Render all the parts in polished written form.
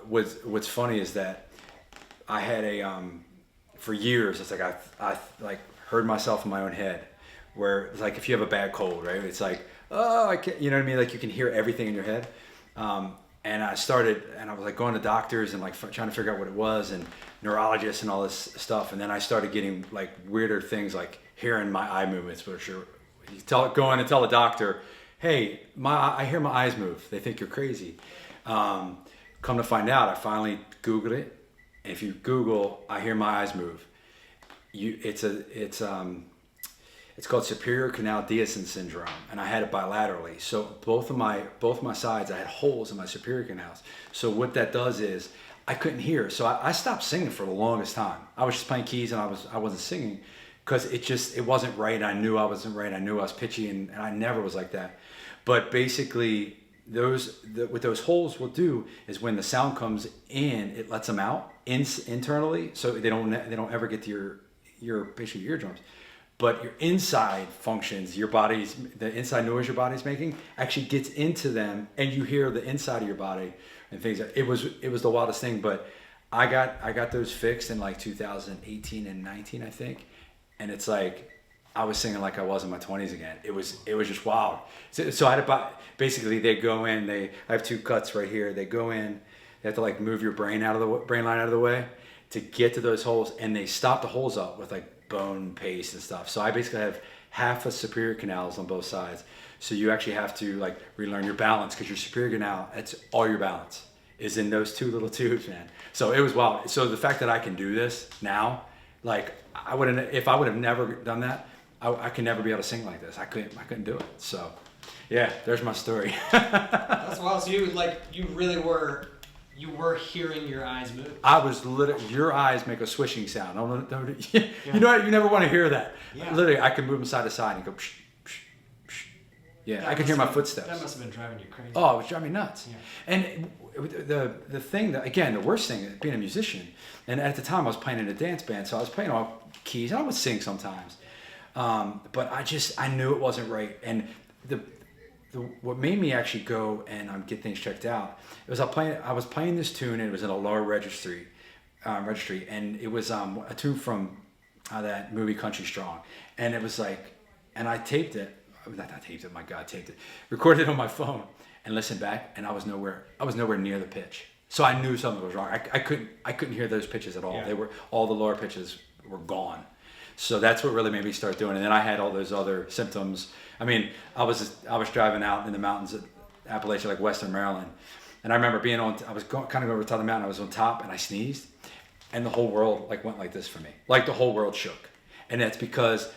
what's funny is that I had for years, it's like I like heard myself in my own head, where it's like if you have a bad cold, right? It's like, oh, I can't, you know what I mean? Like you can hear everything in your head. And I was like going to doctors and like trying to figure out what it was, and neurologists and all this stuff. And then I started getting like weirder things, like hearing my eye movements, which are, go in and tell a doctor, hey, I hear my eyes move. They think you're crazy. Come to find out, I finally Googled it. And if you Google, I hear my eyes move, it's called Superior Canal Dehiscence Syndrome, and I had it bilaterally. So both my sides, I had holes in my superior canals. So what that does is I couldn't hear. So I stopped singing for the longest time. I was just playing keys and I wasn't singing because it wasn't right. I knew I wasn't right. I knew I was pitchy, and I never was like that. But basically, what those holes will do is when the sound comes in, it lets them out internally, so they don't ever get to your basically eardrums. But your inside functions, the inside noise your body's making actually gets into them, and you hear the inside of your body and things. It was the wildest thing, but I got those fixed in like 2018 and 19, I think, and it's like I was singing like I was in my 20s again. It was just wild. So I had to basically they go in. I have two cuts right here. They go in. They have to like move your brain line out of the way to get to those holes, and they stop the holes up with like bone paste and stuff. So I basically have half a superior canals on both sides. So you actually have to like relearn your balance, because your superior canal, that's all your balance is in those two little tubes, man. So it was wild. So the fact that I can do this now, like if I would have never done that, I can never be able to sing like this. I couldn't do it. So yeah, there's my story. That's wild. So you really were hearing your eyes move. I was literally, your eyes make a swishing sound. You know what? You never want to hear that. Yeah. Literally, I can move them side to side and go, psh, psh, psh. Yeah, I can hear my footsteps. That must have been driving you crazy. Oh, it was driving me nuts. Yeah. And the thing that, again, the worst thing, being a musician, and at the time I was playing in a dance band, so I was playing all keys, and I would sing sometimes. But I knew it wasn't right. And what made me actually go and get things checked out, it was I was playing this tune, and it was in a lower registry, and it was a tune from that movie Country Strong, and it was like, and I taped it, recorded it on my phone and listened back, and I was nowhere near the pitch, so I knew something was wrong. I couldn't hear those pitches at all. Yeah. They were, all the lower pitches were gone. So that's what really made me start doing it. And then I had all those other symptoms. I mean, I was driving out in the mountains of Appalachia, like Western Maryland. And I remember I was kind of going over the top of the mountain. I was on top and I sneezed, and the whole world like went like this for me. Like the whole world shook. And that's because,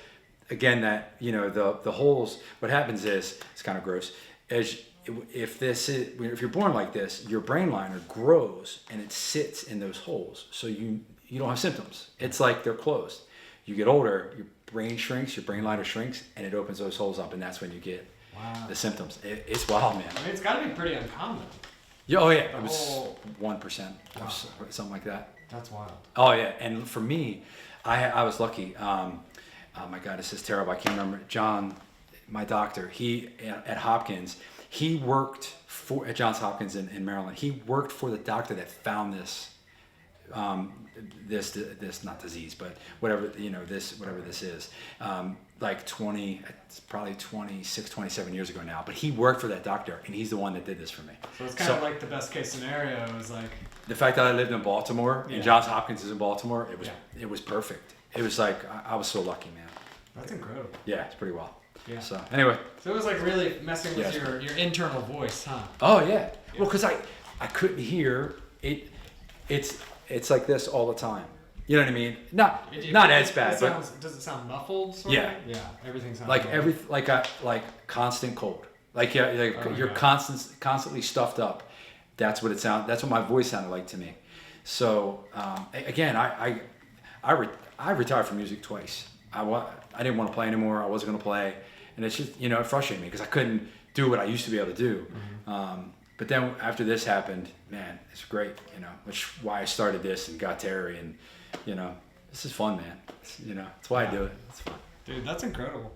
again, that, you know, the holes, what happens is, it's kind of gross, is if you're born like this, your brain liner grows and it sits in those holes. So you don't have symptoms. It's like they're closed. You get older, your brain shrinks, your brain liner shrinks, and it opens those holes up, and that's when you get the symptoms. It's wild, man. I mean, it's got to be pretty uncommon. Yeah, oh yeah, it was 1% or something like that. That's wild. Oh yeah, and for me, I was lucky. Oh my God, this is terrible. I can't remember. John, my doctor, he at Hopkins, he worked at Johns Hopkins in Maryland. He worked for the doctor that found this. This not disease, but whatever this is, it's probably 26, 27 years ago now, but he worked for that doctor, and he's the one that did this for me. So it's kind of like the best case scenario is like the fact that I lived in Baltimore, and Johns Hopkins is in Baltimore. It was perfect. It was like I was so lucky, man. That's incredible. Yeah, it's pretty wild. Yeah. So anyway, so it was like really messing with your internal voice, huh? Oh yeah. Well, because I couldn't hear it. It's like this all the time. You know what I mean? Not as bad, but does it sound muffled? Yeah. Yeah. Everything sounds like constant cold. You're constantly stuffed up. That's what it sounds. That's what my voice sounded like to me. So again, I retired from music twice. I didn't want to play anymore. I wasn't going to play, and it's just, it frustrated me because I couldn't do what I used to be able to do. Mm-hmm. But then after this happened, man, it's great, which is why I started this and got Terry, and, this is fun, man. It's why I do it. It's fun. Dude, that's incredible.